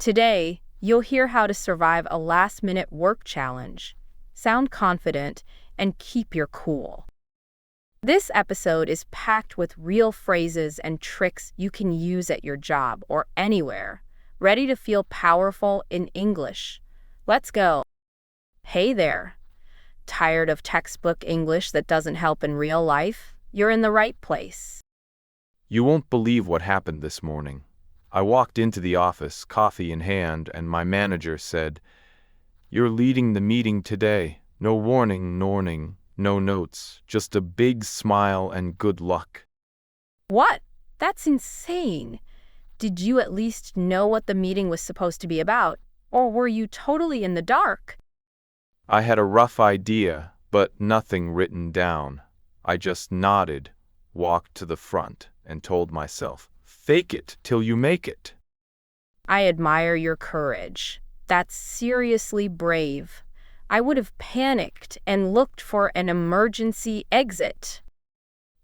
Today, you'll hear how to survive a last-minute work challenge, sound confident, and keep your cool. This episode is packed with real phrases and tricks you can use at your job or anywhere, ready to feel powerful in English. Let's go. Hey there. Tired of textbook English that doesn't help in real life? You're in the right place. You won't believe what happened this morning. I walked into the office, coffee in hand, and my manager said, "You're leading the meeting today. No warning, no notes, just a big smile and good luck." What? That's insane. Did you at least know what the meeting was supposed to be about? Or were you totally in the dark? I had a rough idea, but nothing written down. I just nodded, walked to the front, and told myself, "Fake it till you make it." I admire your courage. That's seriously brave. I would have panicked and looked for an emergency exit.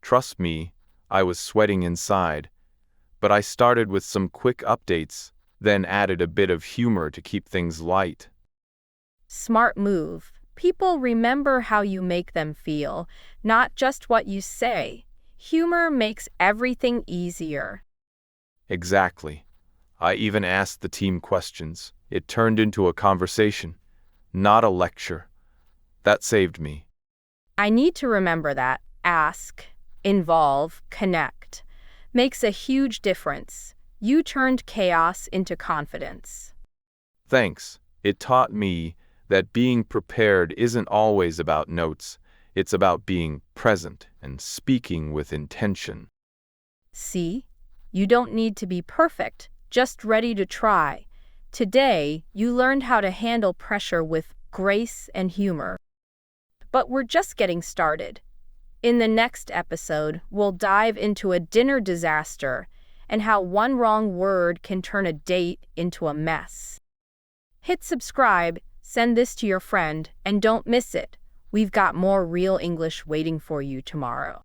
Trust me, I was sweating inside, but I started with some quick updates, then added a bit of humor to keep things light. Smart move. People remember how you make them feel, not just what you say. Humor makes everything easier. Exactly. I even asked the team questions. It turned into a conversation, not a lecture. That saved me. I need to remember that. Ask, involve, connect. Makes a huge difference. You turned chaos into confidence. Thanks. It taught me that being prepared isn't always about notes. It's about being present and speaking with intention. See? You don't need to be perfect, just ready to try. Today, you learned how to handle pressure with grace and humor. But we're just getting started. In the next episode, we'll dive into a dinner disaster and how one wrong word can turn a date into a mess. Hit subscribe, send this to your friend, and don't miss it. We've got more real English waiting for you tomorrow.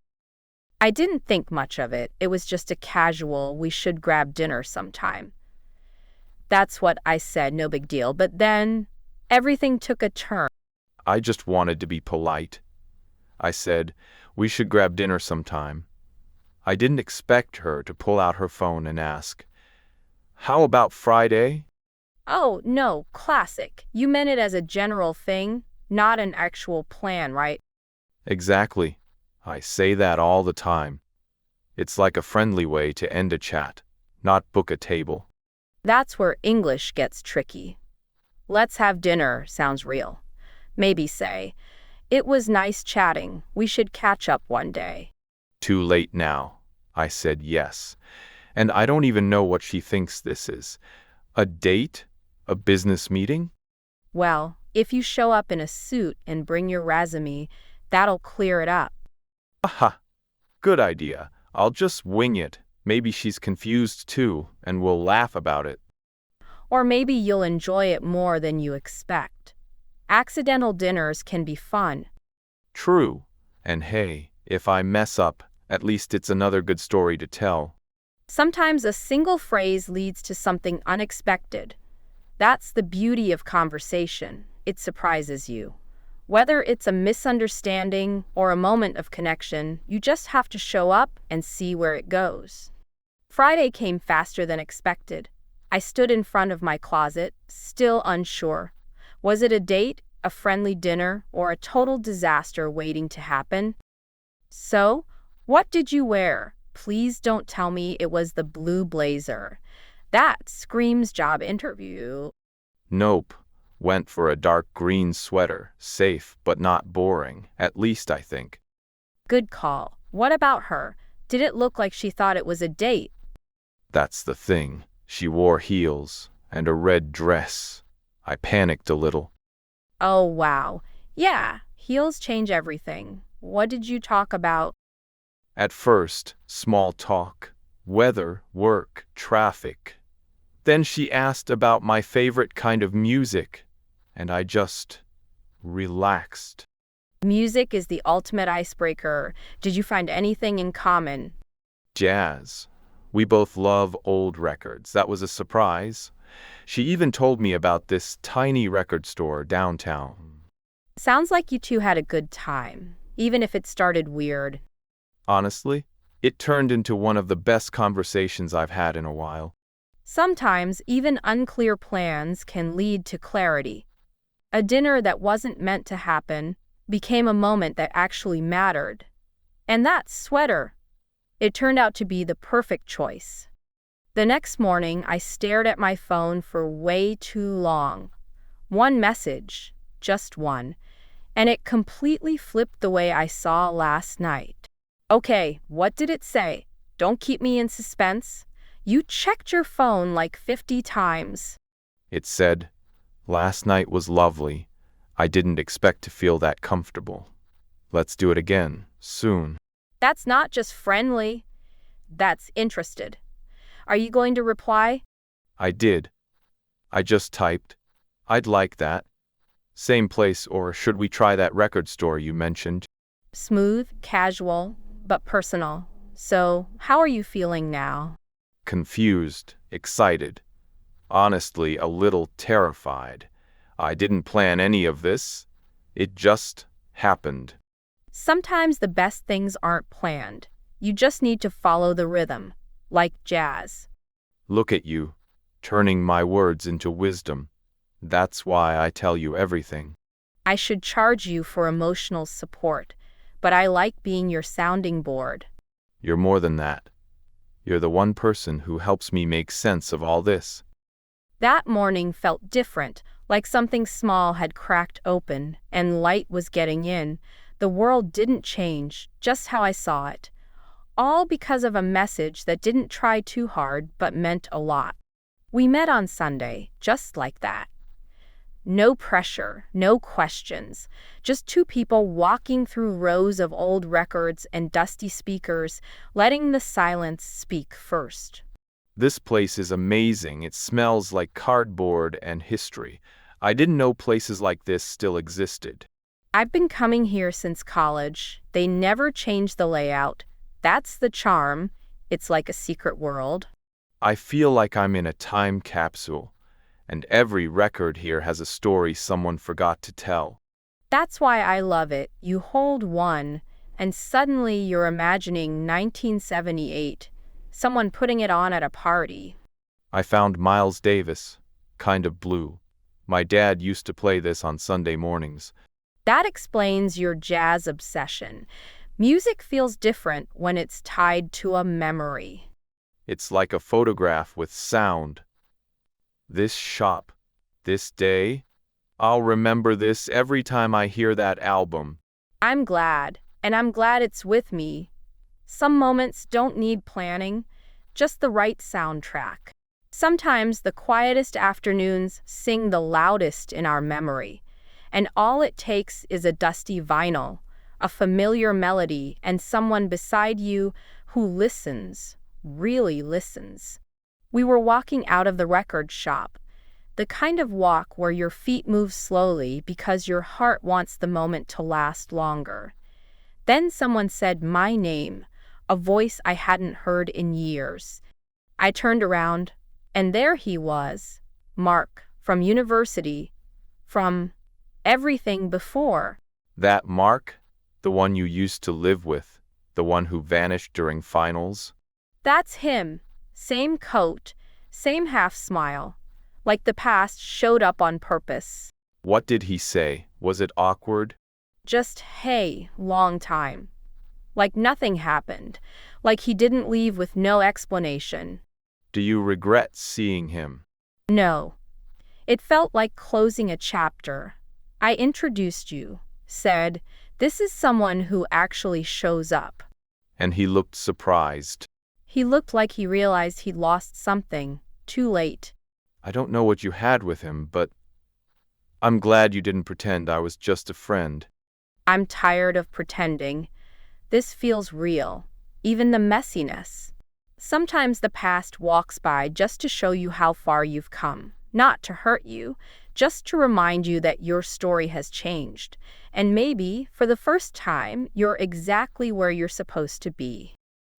I didn't think much of it. It was just a casual, we should grab dinner sometime. That's what I said, no big deal. But then, everything took a turn. I just wanted to be polite. I said, "We should grab dinner sometime." I didn't expect her to pull out her phone and ask, "How about Friday?" Oh, no, classic. You meant it as a general thing, not an actual plan, right? Exactly. I say that all the time. It's like a friendly way to end a chat, not book a table. That's where English gets tricky. Let's have dinner sounds real. Maybe say, "It was nice chatting. We should catch up one day." Too late now. I said yes. And I don't even know what she thinks this is. A date? A business meeting? Well, if you show up in a suit and bring your resume, that'll clear it up. Aha! Good idea. I'll just wing it. Maybe she's confused too, and we'll laugh about it. Or maybe you'll enjoy it more than you expect. Accidental dinners can be fun. True. And hey, if I mess up, at least it's another good story to tell. Sometimes a single phrase leads to something unexpected. That's the beauty of conversation. It surprises you. Whether it's a misunderstanding or a moment of connection, you just have to show up and see where it goes. Friday came faster than expected. I stood in front of my closet, still unsure. Was it a date, a friendly dinner, or a total disaster waiting to happen? So, what did you wear? Please don't tell me it was the blue blazer. That screams job interview. Nope. Went for a dark green sweater. Safe, but not boring. At least I think. Good call. What about her? Did it look like she thought it was a date? That's the thing. She wore heels and a red dress. I panicked a little. Oh, wow. Yeah, heels change everything. What did you talk about? At first, small talk. Weather, work, traffic. Then she asked about my favorite kind of music, and I just relaxed. Music is the ultimate icebreaker. Did you find anything in common? Jazz. We both love old records. That was a surprise. She even told me about this tiny record store downtown. Sounds like you two had a good time, even if it started weird. Honestly, it turned into one of the best conversations I've had in a while. Sometimes even unclear plans can lead to clarity. A dinner that wasn't meant to happen became a moment that actually mattered. And that sweater, it turned out to be the perfect choice. The next morning, I stared at my phone for way too long. One message, just one, and it completely flipped the way I saw last night. Okay, what did it say? Don't keep me in suspense. You checked your phone like 50 times. It said, "Last night was lovely. I didn't expect to feel that comfortable. Let's do it again, soon." That's not just friendly, that's interested. Are you going to reply? I did. I just typed, "I'd like that. Same place, or should we try that record store you mentioned?" Smooth, casual, but personal. So, how are you feeling now? Confused, excited, honestly a little terrified. I didn't plan any of this. It just happened. Sometimes the best things aren't planned. You just need to follow the rhythm, like jazz. Look at you, turning my words into wisdom. That's why I tell you everything. I should charge you for emotional support, but I like being your sounding board. You're more than that. You're the one person who helps me make sense of all this. That morning felt different, like something small had cracked open and light was getting in. The world didn't change, just how I saw it. All because of a message that didn't try too hard but meant a lot. We met on Sunday, just like that. No pressure, no questions, just two people walking through rows of old records and dusty speakers, letting the silence speak first. This place is amazing. It smells like cardboard and history. I didn't know places like this still existed. I've been coming here since college. They never change the layout. That's the charm. It's like a secret world. I feel like I'm in a time capsule, and every record here has a story someone forgot to tell. That's why I love it. You hold one, and suddenly you're imagining 1978, someone putting it on at a party. I found Miles Davis, Kind of Blue. My dad used to play this on Sunday mornings. That explains your jazz obsession. Music feels different when it's tied to a memory. It's like a photograph with sound. This shop, this day, I'll remember this every time I hear that album. I'm glad, and I'm glad it's with me. Some moments don't need planning, just the right soundtrack. Sometimes the quietest afternoons sing the loudest in our memory, and all it takes is a dusty vinyl, a familiar melody, and someone beside you who listens, really listens. We were walking out of the record shop, the kind of walk where your feet move slowly because your heart wants the moment to last longer. Then someone said my name, a voice I hadn't heard in years. I turned around, and there he was, Mark, from university, from everything before. That Mark, the one you used to live with, the one who vanished during finals? That's him. Same coat, same half smile, like the past showed up on purpose. What did he say? Was it awkward? Just, hey, long time. Like nothing happened, like he didn't leave with no explanation. Do you regret seeing him? No. It felt like closing a chapter. I introduced you, said, this is someone who actually shows up. And he looked surprised. He looked like he realized he'd lost something, too late. I don't know what you had with him, but I'm glad you didn't pretend I was just a friend. I'm tired of pretending. This feels real, even the messiness. Sometimes the past walks by just to show you how far you've come, not to hurt you, just to remind you that your story has changed. And maybe, for the first time, you're exactly where you're supposed to be.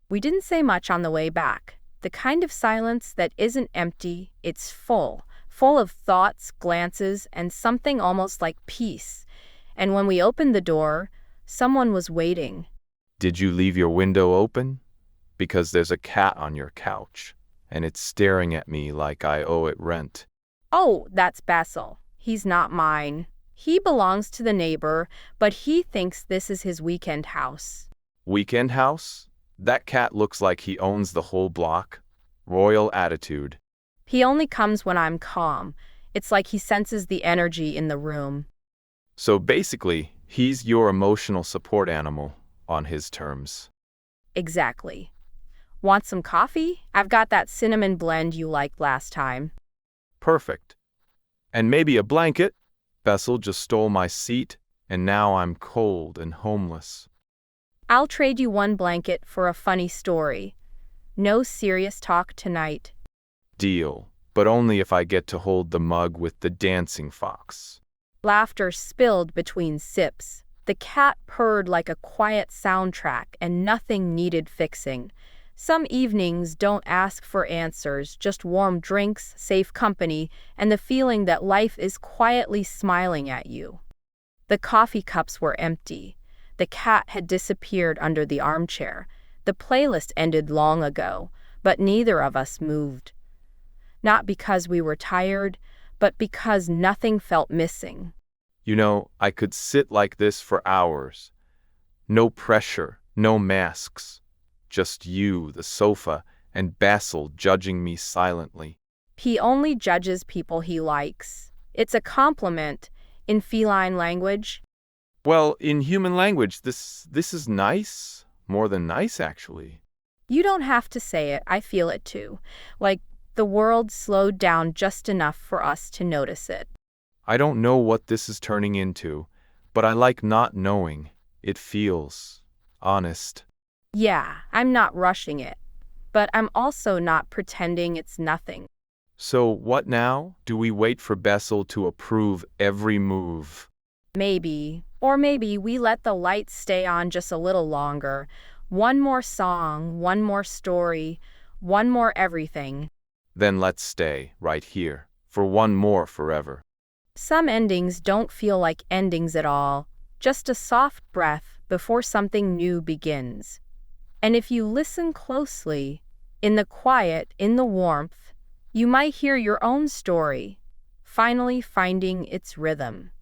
We didn't say much on the way back, The kind of silence that isn't empty, it's full of thoughts, glances, and something almost like peace. And when we opened the door, someone was waiting. Did you leave your window open? Because there's a cat on your couch, and it's staring at me like I owe it rent. Oh, that's Bessel. He's not mine. He belongs to the neighbor, but he thinks this is his weekend house. Weekend house? That cat looks like he owns the whole block. Royal attitude. He only comes when I'm calm. It's like he senses the energy in the room. So basically, he's your emotional support animal on his terms. Exactly. Want some coffee? I've got that cinnamon blend you liked last time. Perfect. And maybe a blanket? Bessel just stole my seat, and now I'm cold and homeless. I'll trade you one blanket for a funny story. No serious talk tonight. Deal, but only if I get to hold the mug with the dancing fox. Laughter spilled between sips. The cat purred like a quiet soundtrack, and nothing needed fixing. Some evenings don't ask for answers, just warm drinks, safe company, and the feeling that life is quietly smiling at you. The coffee cups were empty. The cat had disappeared under the armchair. The playlist ended long ago, but neither of us moved. Not because we were tired, but because nothing felt missing. You know, I could sit like this for hours. No pressure, no masks. Just you, the sofa, and Bessel judging me silently. He only judges people he likes. It's a compliment in feline language. Well, in human language, this is nice. More than nice, actually. You don't have to say it, I feel it too. Like the world slowed down just enough for us to notice it. I don't know what this is turning into, but I like not knowing. It feels honest. Yeah, I'm not rushing it, but I'm also not pretending it's nothing. So what now? Do we wait for Bessel to approve every move? Maybe, or maybe we let the lights stay on just a little longer. One more song, one more story, one more everything. Then let's stay right here for one more forever. Some endings don't feel like endings at all, just a soft breath before something new begins. And if you listen closely, in the quiet, in the warmth, you might hear your own story, finally finding its rhythm.